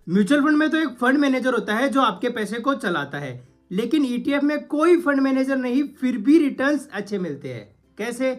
Mutual fund में तो एक फंड मैनेजर होता है जो आपके पैसे को चलाता है, लेकिन ईटीएफ में कोई फंड मैनेजर नहीं, फिर भी रिटर्न्स अच्छे मिलते हैं। कैसे?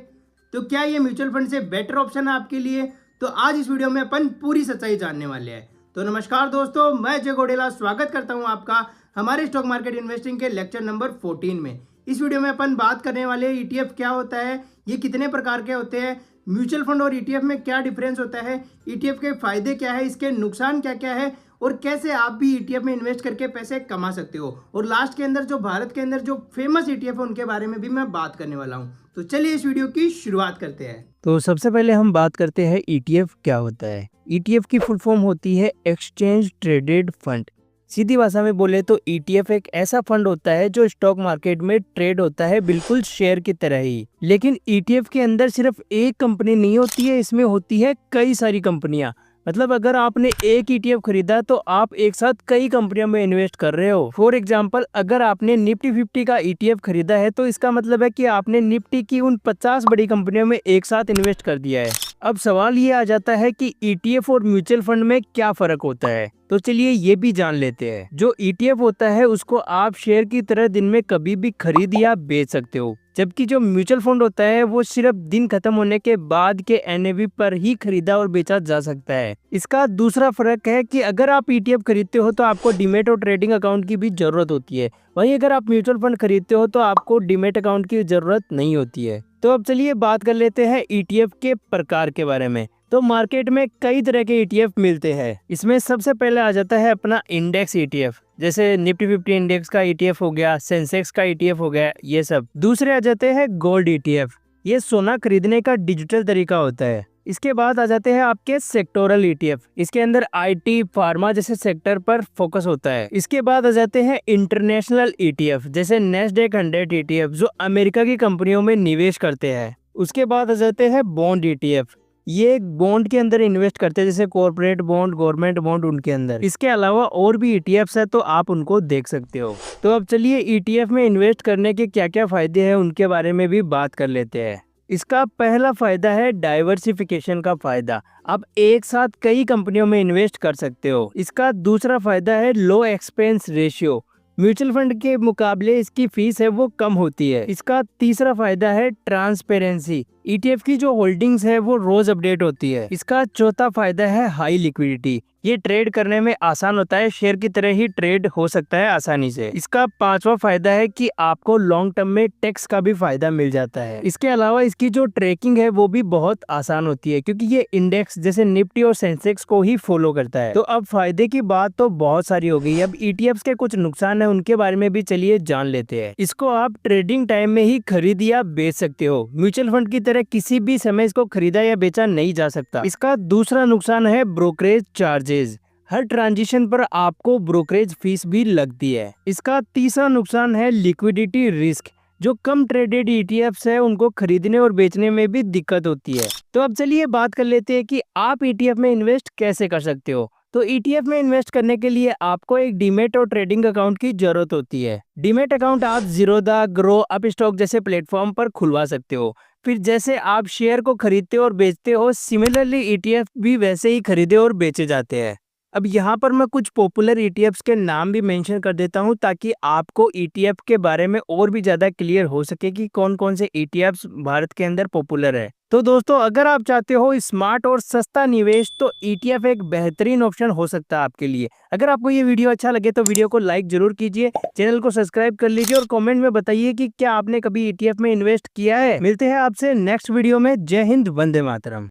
तो क्या ये म्यूचुअल फंड से बेटर ऑप्शन है आपके लिए? तो आज इस वीडियो में अपन पूरी सच्चाई जानने वाले हैं। तो नमस्कार दोस्तों, मैं जय गोडेला स्वागत करता हूं आपका हमारे स्टॉक मार्केट इन्वेस्टिंग के लेक्चर नंबर 14 में। इस वीडियो में अपन बात करने वाले ईटीएफ क्या होता है, ये कितने प्रकार के होते हैं, म्यूचुअल फंड और ईटीएफ में क्या डिफरेंस होता है, ईटीएफ के फायदे क्या है, इसके नुकसान क्या क्या है और कैसे आप भी ईटीएफ में इन्वेस्ट करके पैसे कमा सकते हो। और लास्ट के अंदर जो भारत के अंदर जो फेमस ईटीएफ है उनके बारे में भी मैं बात करने वाला हूं। तो चलिए इस वीडियो की शुरुआत करते हैं। तो सबसे पहले हम बात करते हैं ईटीएफ क्या होता है। ईटीएफ की फुल फॉर्म होती है एक्सचेंज ट्रेडेड फंड। सीधी भाषा में बोले तो ईटीएफ एक ऐसा फंड होता है जो स्टॉक मार्केट में ट्रेड होता है, बिल्कुल शेयर की तरह ही। लेकिन ईटीएफ के अंदर सिर्फ एक कंपनी नहीं होती है, इसमें होती है कई सारी कंपनियां। मतलब अगर आपने एक ईटीएफ खरीदा तो आप एक साथ कई कंपनियों में इन्वेस्ट कर रहे हो। फॉर एग्जांपल, अगर आपने निफ्टी 50 का ईटीएफ खरीदा है तो इसका मतलब है कि आपने निफ्टी की उन 50 बड़ी कंपनियों में एक साथ इन्वेस्ट कर दिया है। अब सवाल ये आ जाता है कि ईटीएफ और म्यूचुअल फंड में क्या फर्क होता है, तो चलिए ये भी जान लेते हैं। जो ईटीएफ होता है उसको आप शेयर की तरह दिन में कभी भी खरीद या बेच सकते हो, जबकि जो म्यूचुअल फंड होता है वो सिर्फ दिन खत्म होने के बाद के एनएवी पर ही खरीदा और बेचा जा सकता है। इसका दूसरा फर्क है कि अगर आप ईटीएफ खरीदते हो तो आपको डीमैट और ट्रेडिंग अकाउंट की भी जरूरत होती है, वहीं अगर आप म्यूचुअल फंड खरीदते हो तो आपको डीमैट अकाउंट की जरूरत नहीं होती है। तो अब चलिए बात कर लेते हैं ईटीएफ के प्रकार के बारे में। तो मार्केट में कई तरह के ईटीएफ मिलते हैं। इसमें सबसे पहले आ जाता है अपना इंडेक्स ईटीएफ, जैसे निफ्टी 50 इंडेक्स का ईटीएफ हो गया, सेंसेक्स का ईटीएफ हो गया, ये सब। दूसरे आ जाते हैं गोल्ड ईटीएफ, ये सोना खरीदने का डिजिटल तरीका होता है। इसके बाद आ जाते हैं आपके सेक्टोरल ईटीएफ, इसके अंदर आईटी, फार्मा जैसे सेक्टर पर फोकस होता है। इसके बाद आ जाते हैं इंटरनेशनल ईटीएफ, जैसे नेस्डेक 100 ईटीएफ, जो अमेरिका की कंपनियों में निवेश करते हैं। उसके बाद आ जाते हैं बॉन्ड ईटीएफ, ये बॉन्ड के अंदर इन्वेस्ट करते हैं, जैसे कॉर्पोरेट बॉन्ड, गवर्नमेंट बॉन्ड, उनके अंदर। इसके अलावा और भी ईटीएफ्स है तो आप उनको देख सकते हो। तो अब चलिए ईटीएफ में इन्वेस्ट करने के क्या क्या फायदे हैं उनके बारे में भी बात कर लेते हैं। इसका पहला फायदा है डाइवर्सिफिकेशन का फायदा, आप एक साथ कई कंपनियों में इन्वेस्ट कर सकते हो। इसका दूसरा फायदा है लो एक्सपेंस रेशियो, म्यूचुअल फंड के मुकाबले इसकी फीस है वो कम होती है। इसका तीसरा फायदा है ट्रांसपेरेंसी, ईटीएफ की जो होल्डिंग्स है वो रोज अपडेट होती है। इसका चौथा फायदा है हाई लिक्विडिटी, ये ट्रेड करने में आसान होता है, शेयर की तरह ही ट्रेड हो सकता है आसानी से। इसका पांचवा फायदा है कि आपको लॉन्ग टर्म में टैक्स का भी फायदा मिल जाता है। इसके अलावा इसकी जो ट्रैकिंग है वो भी बहुत आसान होती है, क्योंकि ये इंडेक्स जैसे निफ्टी और सेंसेक्स को ही फॉलो करता है। तो अब फायदे की बात तो बहुत सारी हो गई, अब ईटीएफ के कुछ नुकसान है उनके बारे में भी चलिए जान लेते हैं। इसको आप ट्रेडिंग टाइम में ही खरीद या बेच सकते हो, म्यूचुअल फंड की तरह किसी भी समय इसको खरीदा या बेचा नहीं जा सकता। इसका दूसरा नुकसान है ब्रोकरेज चार्जेस, हर ट्रांजिशन पर आपको ब्रोकरेज फीस भी लगती है। इसका तीसरा नुकसान है लिक्विडिटी रिस्क, जो कम ट्रेडेड ईटीएफ्स है उनको खरीदने और बेचने में भी दिक्कत होती है। तो अब चलिए बात कर लेते हैं कि आप ईटीएफ में इन्वेस्ट कैसे कर सकते हो। तो ईटीएफ में इन्वेस्ट करने के लिए आपको एक डीमैट और ट्रेडिंग अकाउंट की जरूरत होती है। डीमैट अकाउंट आप जीरोधा, ग्रो, अपस्टॉक जैसे प्लेटफॉर्म पर खुलवा सकते हो। फिर जैसे आप शेयर को खरीदते और बेचते हो, सिमिलरली ईटीएफ भी वैसे ही खरीदे और बेचे जाते हैं। अब यहाँ पर मैं कुछ पॉपुलर ईटीएफ्स के नाम भी मेंशन कर देता हूँ, ताकि आपको ईटीएफ के बारे में और भी ज्यादा क्लियर हो सके कि कौन कौन से ईटीएफ्स भारत के अंदर पॉपुलर है। तो दोस्तों, अगर आप चाहते हो स्मार्ट और सस्ता निवेश तो ईटीएफ एक बेहतरीन ऑप्शन हो सकता है आपके लिए। अगर आपको ये वीडियो अच्छा लगे तो वीडियो को लाइक जरूर कीजिए, चैनल को सब्सक्राइब कर लीजिए और कमेंट में बताइए कि क्या आपने कभी ईटीएफ में इन्वेस्ट किया है। मिलते हैं आपसे नेक्स्ट वीडियो में। जय हिंद, वंदे मातरम।